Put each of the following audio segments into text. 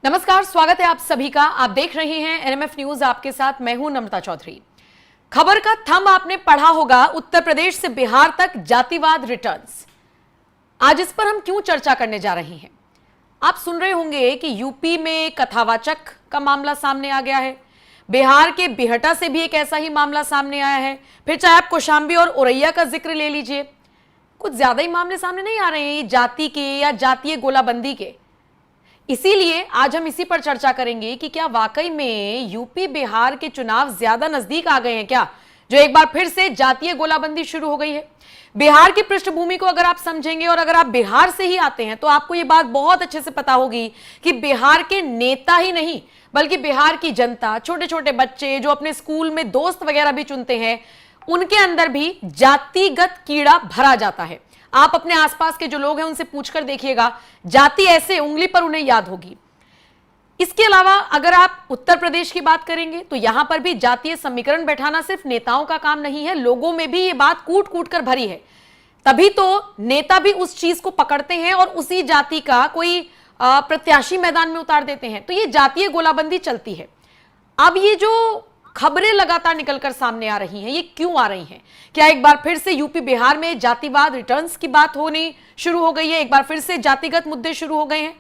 नमस्कार, स्वागत है आप सभी का। आप देख रहे हैं एनएमएफ न्यूज, आपके साथ मैं हूं नम्रता चौधरी। खबर का थंब आपने पढ़ा होगा, उत्तर प्रदेश से बिहार तक जातिवाद रिटर्न्स। आज इस पर हम क्यों चर्चा करने जा रहे हैं। आप सुन रहे होंगे कि यूपी में कथावाचक का मामला सामने आ गया है, बिहार के बिहटा से भी एक ऐसा ही मामला सामने आया है। फिर चाहे आप कौशाम्बी और औरैया का जिक्र ले लीजिए, कुछ ज्यादा ही मामले सामने नहीं आ रहे हैं जाति के या जातीय गोलाबंदी के। इसीलिए आज हम इसी पर चर्चा करेंगे कि क्या वाकई में यूपी बिहार के चुनाव ज्यादा नजदीक आ गए हैं क्या, जो एक बार फिर से जातीय गोलाबंदी शुरू हो गई है। बिहार की पृष्ठभूमि को अगर आप समझेंगे और अगर आप बिहार से ही आते हैं तो आपको यह बात बहुत अच्छे से पता होगी कि बिहार के नेता ही नहीं बल्कि बिहार की जनता, छोटे छोटे बच्चे जो अपने स्कूल में दोस्त वगैरह भी चुनते हैं, उनके अंदर भी जातिगत कीड़ा भरा जाता है। आप अपने आसपास के जो लोग हैं उनसे पूछकर देखिएगा, जाति ऐसे उंगली पर उन्हें याद होगी। इसके अलावा अगर आप उत्तर प्रदेश की बात करेंगे तो यहां पर भी जातीय समीकरण बैठाना सिर्फ नेताओं का काम नहीं है, लोगों में भी ये बात कूट कूट कर भरी है। तभी तो नेता भी उस चीज को पकड़ते हैं और उसी जाति का कोई प्रत्याशी मैदान में उतार देते हैं। तो ये जातीय गोलाबंदी चलती है। अब ये जो खबरें लगातार निकलकर सामने आ रही हैं, ये क्यों आ रही हैं? क्या एक बार फिर से यूपी बिहार में जातिवाद रिटर्न्स की बात होनी शुरू हो गई है? एक बार फिर से जातिगत मुद्दे शुरू हो गए हैं?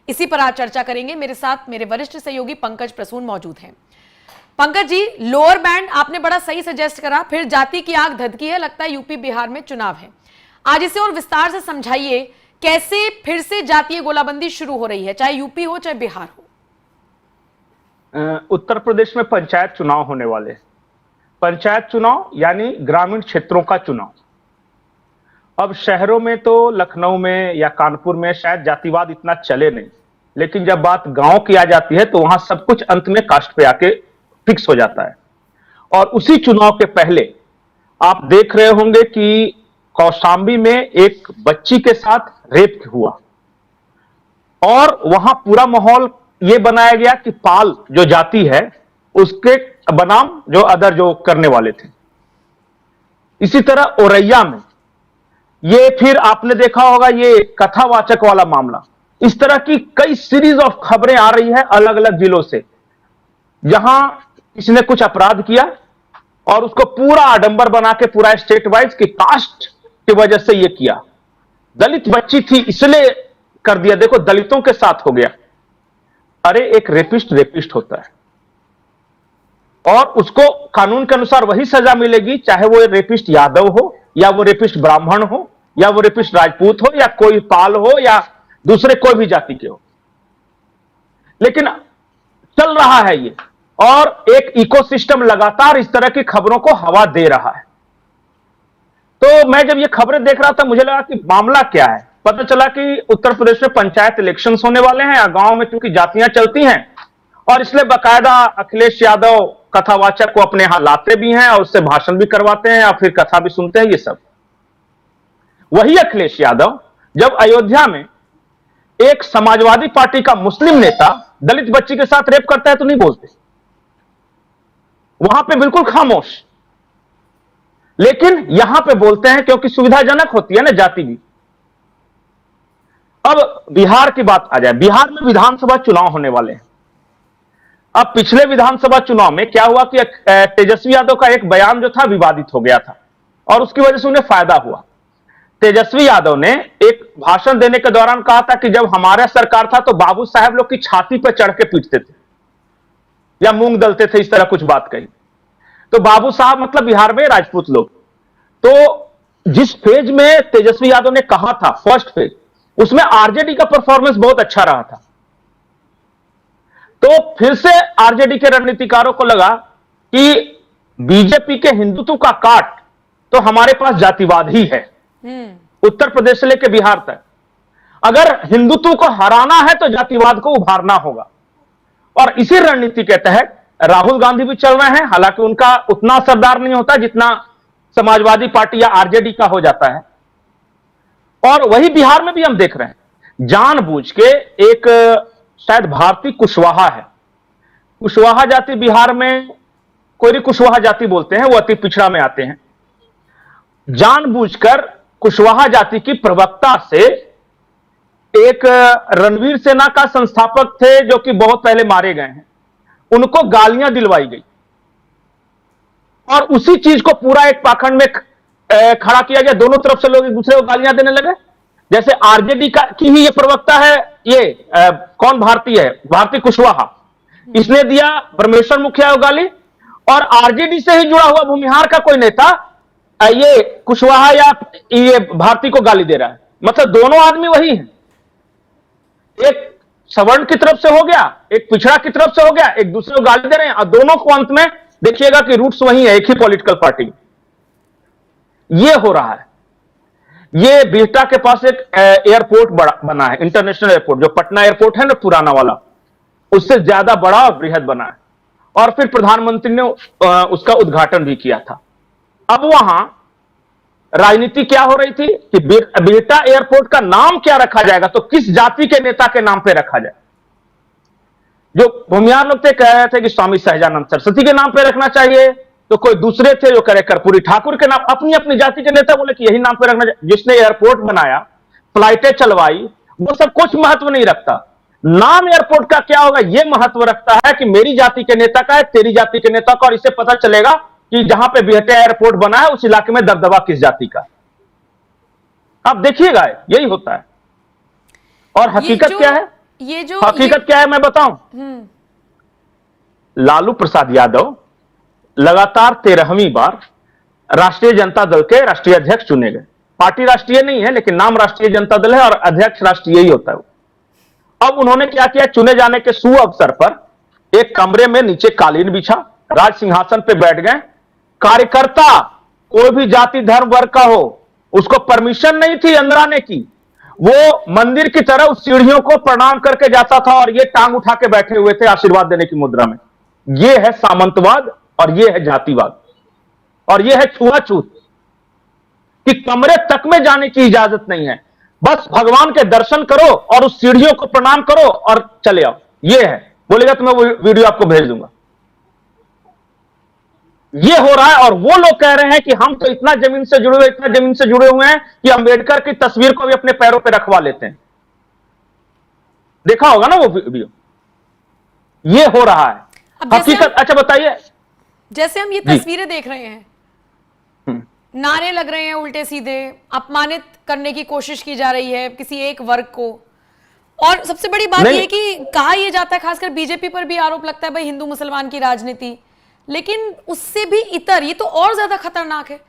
इसी पर आज चर्चा करेंगे। मेरे साथ मेरे वरिष्ठ सहयोगी पंकज प्रसून मौजूद हैं। पंकज जी, लोअर बैंड आपने बड़ा सही सजेस्ट करा, फिर जाति की आग धधकी है, लगता है यूपी बिहार में चुनाव है। आज इसे और विस्तार से समझाइए, कैसे फिर से जातीय गोलाबंदी शुरू हो रही है, चाहे यूपी हो चाहे बिहार हो। उत्तर प्रदेश में पंचायत चुनाव होने वाले हैं। पंचायत चुनाव यानी ग्रामीण क्षेत्रों का चुनाव। अब शहरों में तो लखनऊ में या कानपुर में शायद जातिवाद इतना चले नहीं, लेकिन जब बात गांव की आ जाती है तो वहां सब कुछ अंत में कास्ट पे आके फिक्स हो जाता है। और उसी चुनाव के पहले आप देख रहे होंगे कि कौशाम्बी में एक बच्ची के साथ रेप हुआ और वहां पूरा माहौल ये बनाया गया कि पाल जो जाति है उसके बनाम जो अदर जो करने वाले थे। इसी तरह औरैया में ये फिर आपने देखा होगा ये कथावाचक वाला मामला। इस तरह की कई सीरीज ऑफ खबरें आ रही है अलग अलग जिलों से, जहां इसने कुछ अपराध किया और उसको पूरा आडंबर बना के पूरा स्टेट वाइज की कास्ट की वजह से ये किया। दलित बच्ची थी इसलिए कर दिया, देखो दलितों के साथ हो गया। अरे एक रेपिस्ट रेपिस्ट होता है और उसको कानून के अनुसार वही सजा मिलेगी, चाहे वो रेपिस्ट यादव हो या वो रेपिस्ट ब्राह्मण हो या वो रेपिस्ट राजपूत हो या कोई पाल हो या दूसरे कोई भी जाति के हो। लेकिन चल रहा है ये, और एक इकोसिस्टम लगातार इस तरह की खबरों को हवा दे रहा है। तो मैं जब ये खबरें देख रहा था मुझे लगा कि मामला क्या है। पता चला कि उत्तर प्रदेश में पंचायत इलेक्शंस होने वाले हैं। गांव में क्योंकि जातियां चलती हैं और इसलिए बाकायदा अखिलेश यादव कथावाचक को अपने यहां लाते भी हैं और उससे भाषण भी करवाते हैं और फिर कथा भी सुनते हैं। ये सब वही अखिलेश यादव जब अयोध्या में एक समाजवादी पार्टी का मुस्लिम नेता दलित बच्ची के साथ रेप करता है तो नहीं बोलते, वहां पे बिल्कुल खामोश। लेकिन यहां पे बोलते हैं क्योंकि सुविधाजनक होती है ना जाति भी। अब बिहार की बात आ जाए, बिहार में विधानसभा चुनाव होने वाले हैं। अब पिछले विधानसभा चुनाव में क्या हुआ कि तेजस्वी यादव का एक बयान जो था विवादित हो गया था और उसकी वजह से उन्हें फायदा हुआ। तेजस्वी यादव ने एक भाषण देने के दौरान कहा था कि जब हमारा सरकार था तो बाबू साहब लोग की छाती पर चढ़ के पीटते थे या मूंग दलते थे, इस तरह कुछ बात कही। तो बाबू साहब मतलब बिहार में राजपूत लोग। तो जिस फेज में तेजस्वी यादव ने कहा था, फर्स्ट फेज, उसमें आरजेडी का परफॉर्मेंस बहुत अच्छा रहा था। तो फिर से आरजेडी के रणनीतिकारों को लगा कि बीजेपी के हिंदुत्व का काट तो हमारे पास जातिवाद ही है, उत्तर प्रदेश से लेकर बिहार तक। अगर हिंदुत्व को हराना है तो जातिवाद को उभारना होगा। और इसी रणनीति के तहत राहुल गांधी भी चल रहे हैं, हालांकि उनका उतना असरदार नहीं होता जितना समाजवादी पार्टी या आरजेडी का हो जाता है। और वही बिहार में भी हम देख रहे हैं, जानबूझ के एक शायद भारती कुशवाहा है, कुशवाहा जाति बिहार में कोयरी कुशवाहा जाति बोलते हैं, वो अति पिछड़ा में आते हैं। जानबूझकर कुशवाहा जाति की प्रवक्ता से एक रणवीर सेना का संस्थापक थे जो कि बहुत पहले मारे गए हैं, उनको गालियां दिलवाई गई और उसी चीज को पूरा एक पाखंड में खड़ा किया गया। दोनों तरफ से लोग एक दूसरे को गालियां देने लगे। जैसे आरजेडी का की ही ये प्रवक्ता है, ये कौन भारतीय है, भारती कुशवाहा, इसने दिया परमेश्वर मुखिया को गाली, और आरजेडी से ही जुड़ा हुआ भूमिहार का कोई नेता ये कुशवाहा या ये भारती को गाली दे रहा है। मतलब दोनों आदमी वही हैं, एक सवर्ण की तरफ से हो गया, एक पिछड़ा की तरफ से हो गया, एक दूसरे को गाली दे रहे हैं, और दोनों को अंत में देखिएगा कि रूट्स वही है, एक ही पॉलिटिकल पार्टी। ये हो रहा है। ये बिहटा के पास एक एयरपोर्ट बना है, इंटरनेशनल एयरपोर्ट, जो पटना एयरपोर्ट है ना पुराना वाला, उससे ज्यादा बड़ा और बृहद बना है, और फिर प्रधानमंत्री ने उसका उद्घाटन भी किया था। अब वहां राजनीति क्या हो रही थी कि बिहटा एयरपोर्ट का नाम क्या रखा जाएगा, तो किस जाति के नेता के नाम पे रखा जाए। जो भूमिहार लोग थे कह रहे थे कि स्वामी सहजानंद सरस्वती के नाम पे रखना चाहिए, तो कोई दूसरे थे जो कह रहे कर्पूरी ठाकुर के नाम, अपनी अपनी जाति के नेता बोले कि यही नाम पे रखना चाहिए। जिसने एयरपोर्ट बनाया, फ्लाइटें चलवाई, वो सब कुछ महत्व नहीं रखता। नाम एयरपोर्ट का क्या होगा ये महत्व रखता है कि मेरी जाति के नेता का है, तेरी जाति के नेता का, और इससे पता चलेगा कि जहां पे बिहटा एयरपोर्ट बना है उस इलाके में दबदबा किस जाति का। आप देखिएगा यही होता है। और हकीकत क्या है, हकीकत क्या है मैं बताऊं। लालू प्रसाद यादव लगातार 13वीं बार राष्ट्रीय जनता दल के राष्ट्रीय अध्यक्ष चुने गए। पार्टी राष्ट्रीय नहीं है, लेकिन नाम राष्ट्रीय जनता दल है और अध्यक्ष राष्ट्रीय ही होता है। अब उन्होंने क्या किया, चुने जाने के शुभ अवसर पर एक कमरे में नीचे कालीन बिछा, राज सिंहासन पे बैठ गए। कार्यकर्ता कोई भी जाति धर्म वर्ग का हो, उसको परमिशन नहीं थी अंदर आने की। वो मंदिर की तरह उस सीढ़ियों को प्रणाम करके जाता था और ये टांग उठा के बैठे हुए थे आशीर्वाद देने की मुद्रा में। ये है सामंतवाद और ये है जातिवाद और ये है छुआछूत, कि कमरे तक में जाने की इजाजत नहीं है। बस भगवान के दर्शन करो और उस सीढ़ियों को प्रणाम करो और चले आओ। ये है, बोलेगा तो मैं वो वीडियो आपको भेज दूंगा। ये हो रहा है और वो लोग कह रहे हैं कि हम तो इतना जमीन से जुड़े हुए, इतना जमीन से जुड़े हुए हैं कि अंबेडकर की तस्वीर को भी अपने पैरों पे रखवा लेते हैं। देखा होगा ना वो वीडियो। ये हो रहा है हकीकत। अच्छा बताइए, जैसे हम ये तस्वीरें देख रहे हैं, नारे लग रहे हैं उल्टे सीधे, अपमानित करने की कोशिश की जा रही है किसी एक वर्ग को, और सबसे बड़ी बात यह कि कहा यह जाता है, खासकर बीजेपी पर भी आरोप लगता है भाई हिंदू मुसलमान की राजनीति, लेकिन उससे भी इतर ये तो और ज्यादा खतरनाक है।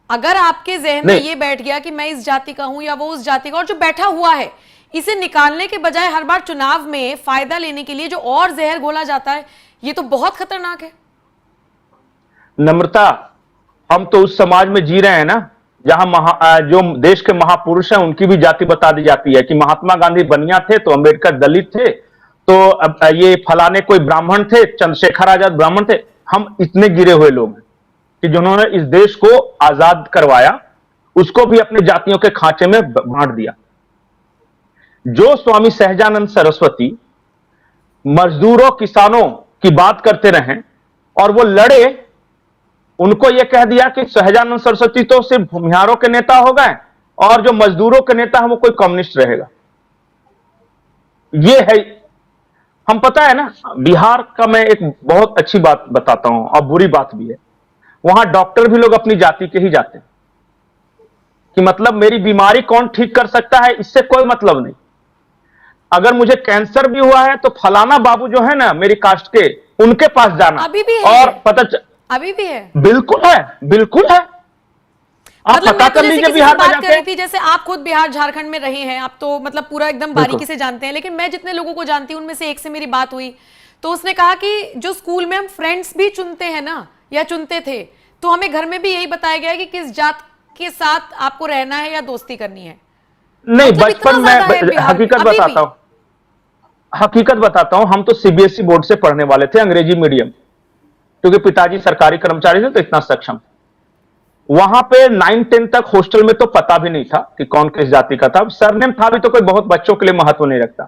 अगर आपके जहन में ये बैठ गया कि मैं इस जाति का हूं या वो उस जाति का, और जो बैठा हुआ है इसे निकालने के बजाय हर बार चुनाव में फायदा लेने के लिए जो और जहर घोला जाता है, ये तो बहुत खतरनाक है। नम्रता, हम तो उस समाज में जी रहे हैं ना जहां जो देश के महापुरुष हैं उनकी भी जाति बता दी जाती है कि महात्मा गांधी बनिया थे तो अंबेडकर दलित थे, तो अब ये फलाने कोई ब्राह्मण थे, चंद्रशेखर आजाद ब्राह्मण थे। हम इतने गिरे हुए लोग हैं कि जिन्होंने इस देश को आजाद करवाया उसको भी अपने जातियों के खांचे में बांट दिया। जो स्वामी सहजानंद सरस्वती मजदूरों किसानों की बात करते रहे और वो लड़े, उनको यह कह दिया कि सहजानंद सरस्वती तो सिर्फ भूमिहारों के नेता हो गए और जो मजदूरों के नेता है वो कोई कम्युनिस्ट रहेगा। ये है, हम पता है ना, बिहार का मैं एक बहुत अच्छी बात बताता हूं और बुरी बात भी है। वहां डॉक्टर भी लोग अपनी जाति के ही जाते हैं कि मतलब मेरी बीमारी कौन ठीक कर सकता है, इससे कोई मतलब नहीं। अगर मुझे कैंसर भी हुआ है तो फलाना बाबू जो है ना मेरी कास्ट के, उनके पास जाना। अभी भी है, और अभी भी है, बिल्कुल है, बिल्कुल है। आप मतलब पता कर लीजिए बिहार में बात कर रही थी, जैसे आप खुद बिहार झारखंड में रहे हैं, आप तो मतलब पूरा एकदम बारीकी से जानते हैं, लेकिन मैं जितने लोगों को जानती हूं उनमें से एक से मेरी बात हुई तो उसने कहा कि जो स्कूल में हम फ्रेंड्स भी चुनते हैं ना या चुनते थे, तो हमें घर में भी यही बताया गया है कि किस जात के साथ आपको रहना है या दोस्ती करनी है। नहीं, बचपन में हकीकत बताता हूं, हकीकत बताता हूं, हम तो सीबीएसई बोर्ड से पढ़ने वाले थे, अंग्रेजी मीडियम, क्योंकि पिताजी सरकारी कर्मचारी थे तो इतना सक्षम। वहां पे 9-10 तक हॉस्टल में तो पता भी नहीं था कि कौन किस जाति का था। सरनेम था भी तो कोई बहुत बच्चों के लिए महत्व नहीं रखता।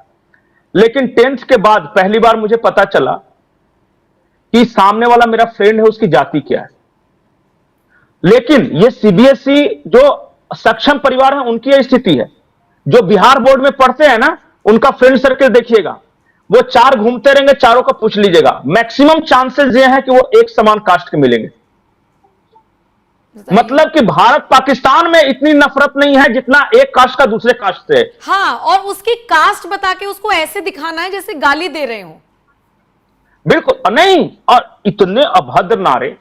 लेकिन 10th के बाद पहली बार मुझे पता चला कि सामने वाला मेरा फ्रेंड है, उसकी जाति क्या है। लेकिन ये सीबीएसई जो सक्षम परिवार है उनकी यह स्थिति है। जो बिहार बोर्ड में पढ़ते हैं ना, उनका फ्रेंड सर्कल देखिएगा, वो चार घूमते रहेंगे, चारों को पूछ लीजिएगा, मैक्सिमम चांसेस ये हैं कि वो एक समान कास्ट के मिलेंगे। मतलब कि भारत पाकिस्तान में इतनी नफरत नहीं है जितना एक कास्ट का दूसरे कास्ट से है। हाँ, और उसकी कास्ट बता के उसको ऐसे दिखाना है जैसे गाली दे रहे हो। बिल्कुल नहीं, और इतने अभद्र नारे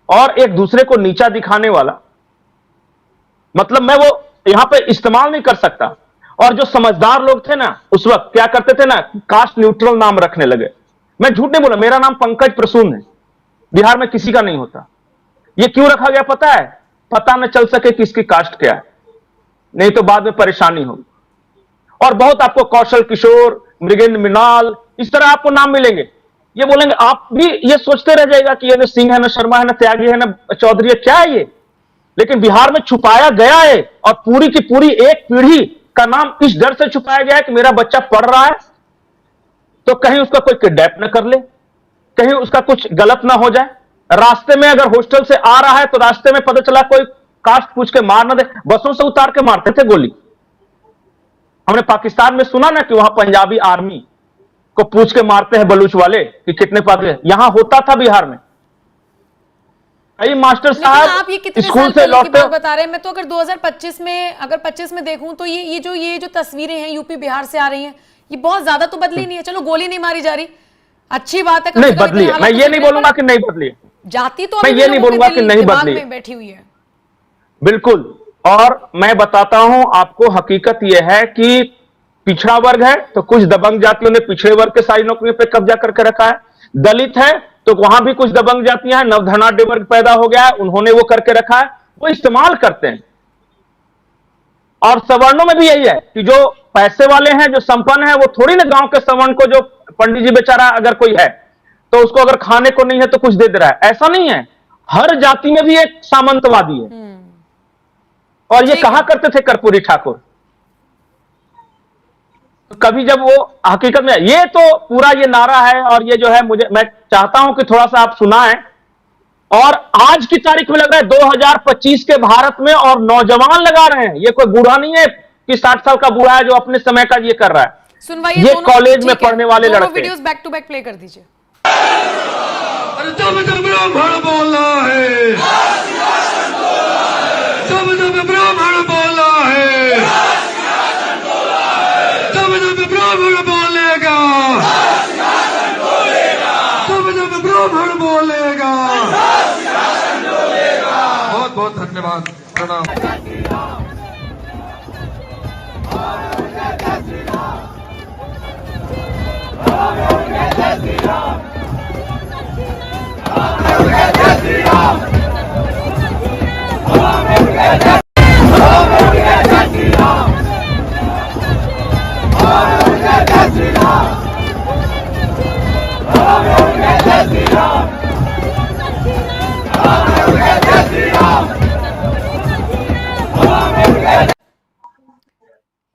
और एक दूसरे को नीचा दिखाने वाला, मतलब मैं वो यहां पे इस्तेमाल नहीं कर सकता। और जो समझदार लोग थे ना उस वक्त क्या करते थे ना, कास्ट न्यूट्रल नाम रखने लगे। मैं झूठ नहीं बोला, मेरा नाम पंकज प्रसून है, बिहार में किसी का नहीं होता। ये क्यों रखा गया पता है? पता न चल सके कि इसकी कास्ट क्या है, नहीं तो बाद में परेशानी होगी। और बहुत आपको कौशल किशोर, मृगेंद्र मृणाल, इस तरह आपको नाम मिलेंगे। ये बोलेंगे, आप भी ये सोचते रह जाएगा कि ये न सिंह है, न शर्मा है, न त्यागी है, न चौधरी है, क्या है ये। लेकिन बिहार में छुपाया गया है, और पूरी की पूरी एक पीढ़ी का नाम इस डर से छुपाया गया है कि मेरा बच्चा पढ़ रहा है तो कहीं उसका कोई किडनैप न कर ले, कहीं उसका कुछ गलत ना हो जाए। रास्ते में अगर हॉस्टल से आ रहा है तो रास्ते में पता चला कोई कास्ट पूछ के मार ना दे, बसों से उतार के मारते थे गोली। हमने पाकिस्तान में सुना ना कि वहां पंजाबी आर्मी को पूछ के मारते हैं बलूच वाले कि कितने पागल। यहां होता था बिहार में। कई मास्टर साहब आप ये कितने स्कूल साल से पहले की लौटते, बात बता रहे हैं। मैं तो अगर 2025 में, अगर 25 में देखूं तो ये जो तस्वीरें हैं यूपी बिहार से आ रही हैं, ये बहुत ज्यादा तो बदली नहीं है। चलो गोली नहीं मारी जा रही, अच्छी बात है। नहीं बदली है, मैं ये नहीं बोलूंगा कि नहीं बदली है, जाति तो मैं ये नहीं बोलूंगा कि नहीं बदली में बैठी हुई है। बिल्कुल। और मैं बताता हूं आपको, हकीकत यह है कि पिछड़ा वर्ग है तो कुछ दबंग जातियों ने पिछड़े वर्ग के सारी नौकरियों पे कब्जा करके रखा है। दलित है तो वहां भी कुछ दबंग जातियां हैं, नवधनाढ़ वर्ग पैदा हो गया है, उन्होंने वो करके रखा है, वो इस्तेमाल करते हैं। और सवर्णों में भी यही है कि जो पैसे वाले हैं, जो संपन्न है, वो थोड़ी ना गांव के सवर्ण को, जो पंडित जी बेचारा अगर कोई है तो उसको अगर खाने को नहीं है तो कुछ दे दे रहा है, ऐसा नहीं है। हर जाति में भी एक सामंतवादी है। और ये कहा करते थे कर्पूरी ठाकुर। कभी जब वो हकीकत में, ये तो पूरा ये नारा है, और ये जो है, मैं चाहता हूं कि थोड़ा सा आप सुनाएं। और आज की तारीख में लग रहा है 2025 के भारत में, और नौजवान लगा रहे हैं, ये कोई बूढ़ा नहीं है कि 60 साल का बूढ़ा है जो अपने समय का ये कर रहा है। सुनवाइए, ये कॉलेज में पढ़ने वाले लड़के। Videos back to back play कर दीजिए। जब जब ब्राह्मण बोला है, जब जब ब्राह्मण बोला है, जब जब ब्राह्मण बोलेगा, जब जब ब्राह्मण बोलेगा। बहुत बहुत धन्यवाद, प्रणाम।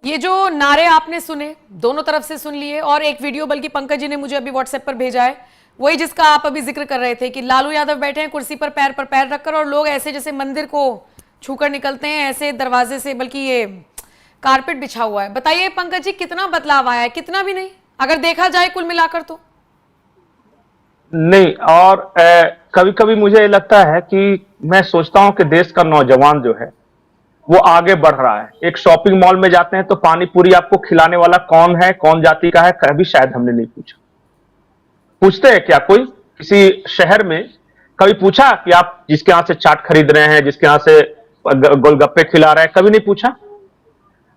ये जो नारे आपने सुने, दोनों तरफ से सुन लिए, और एक वीडियो बल्कि पंकज जी ने मुझे अभी व्हाट्सएप पर भेजा है, वही जिसका आप अभी जिक्र कर रहे थे कि लालू यादव बैठे हैं कुर्सी पर पैर रखकर, और लोग ऐसे जैसे मंदिर को छूकर निकलते हैं, ऐसे दरवाजे से, बल्कि ये कारपेट बिछा हुआ है। बताइए पंकज जी, कितना बदलाव आया है? कितना भी नहीं, अगर देखा जाए कुल मिलाकर तो नहीं। और कभी कभी मुझे लगता है कि मैं सोचता हूं कि देश का नौजवान जो है वो आगे बढ़ रहा है। एक शॉपिंग मॉल में जाते हैं तो पानी पूरी आपको खिलाने वाला कौन है, कौन जाति का है, कभी शायद हमने नहीं पूछा। पूछते हैं क्या कोई किसी शहर में? कभी पूछा कि आप जिसके यहां से चाट खरीद रहे हैं, जिसके यहां से गोलगप्पे खिला रहे हैं, कभी नहीं पूछा।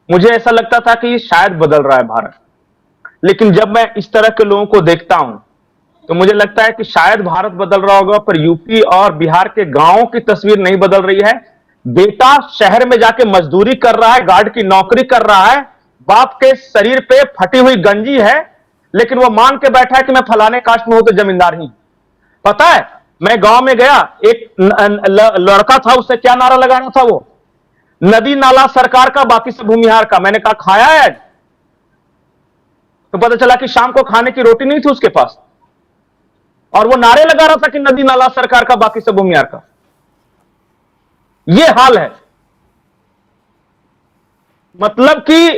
मुझे ऐसा लगता था कि शायद बदल रहा है भारत, लेकिन जब मैं इस तरह के लोगों को देखता हूं तो मुझे लगता है कि शायद भारत बदल रहा होगा, पर यूपी और बिहार के गांवों की तस्वीर नहीं बदल रही है। बेटा शहर में जाके मजदूरी कर रहा है, गार्ड की नौकरी कर रहा है, बाप के शरीर पे फटी हुई गंजी है, लेकिन वो मान के बैठा है कि मैं फलाने कास्ट में हूं तो जमींदार ही। पता है, मैं गांव में गया, एक लड़का था, उससे क्या नारा लगाना था, वो नदी नाला सरकार का, बाकी सब भूमिहार का। मैंने कहा खाया है? तो पता चला कि शाम को खाने की रोटी नहीं थी उसके पास, और वो नारे लगा रहा था कि नदी नाला सरकार का, बाकी सब भूमिहार का। ये हाल है। मतलब कि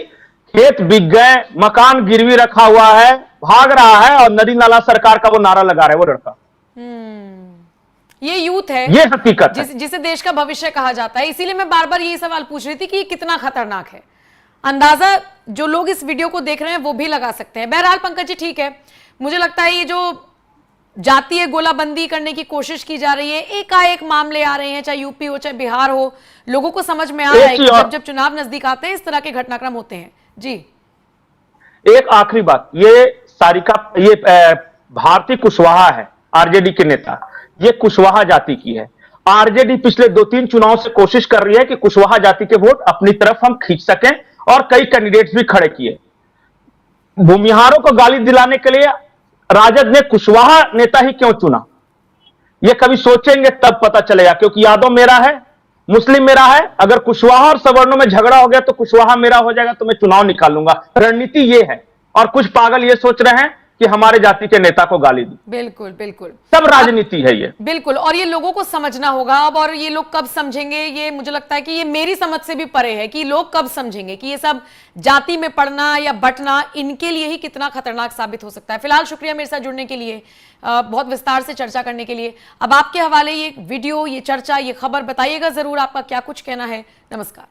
खेत बिक गए, मकान गिरवी रखा हुआ है, भाग रहा है और नदी नाला सरकार का वो नारा लगा रहा है वो लड़का। ये यूथ है, ये हकीकत है। जिसे देश का भविष्य कहा जाता है। इसीलिए मैं बार बार यही सवाल पूछ रही थी कि ये कितना खतरनाक है। अंदाजा जो लोग इस वीडियो को देख रहे हैं वो भी लगा सकते हैं। बहरहाल पंकज जी, ठीक है, मुझे लगता है ये जो जातीय गोलाबंदी करने की कोशिश की जा रही है, एकाएक मामले आ रहे हैं, चाहे यूपी हो चाहे बिहार हो, लोगों को समझ में आ रहा है कि जब चुनाव नजदीक आते हैं इस तरह के घटनाक्रम होते हैं। जी, एक आखिरी बात, ये सारिका, ये भारती कुशवाहा है, आरजेडी के नेता, ये कुशवाहा जाति की है। आरजेडी पिछले 2-3 चुनाव से कोशिश कर रही है कि कुशवाहा जाति के वोट अपनी तरफ हम खींच सकें और कई कैंडिडेट्स भी खड़े किए। भूमिहारों को गाली दिलाने के लिए राजद ने कुशवाहा नेता ही क्यों चुना, ये कभी सोचेंगे तब पता चलेगा। क्योंकि यादव मेरा है, मुस्लिम मेरा है, अगर कुशवाहा और सवर्णों में झगड़ा हो गया तो कुशवाहा मेरा हो जाएगा, तो मैं चुनाव निकालूंगा। रणनीति ये है। और कुछ पागल ये सोच रहे हैं कि हमारे जाति के नेता को गाली दी। बिल्कुल बिल्कुल, सब राजनीति है ये। बिल्कुल, और ये लोगों को समझना होगा अब। और ये लोग कब समझेंगे, ये मुझे लगता है कि ये मेरी समझ से भी परे है कि लोग कब समझेंगे कि ये सब जाति में पड़ना या बंटना इनके लिए ही कितना खतरनाक साबित हो सकता है। फिलहाल शुक्रिया मेरे साथ जुड़ने के लिए, बहुत विस्तार से चर्चा करने के लिए। अब आपके हवाले ये वीडियो, ये चर्चा, ये खबर बताइएगा जरूर, आपका क्या कुछ कहना है। नमस्कार।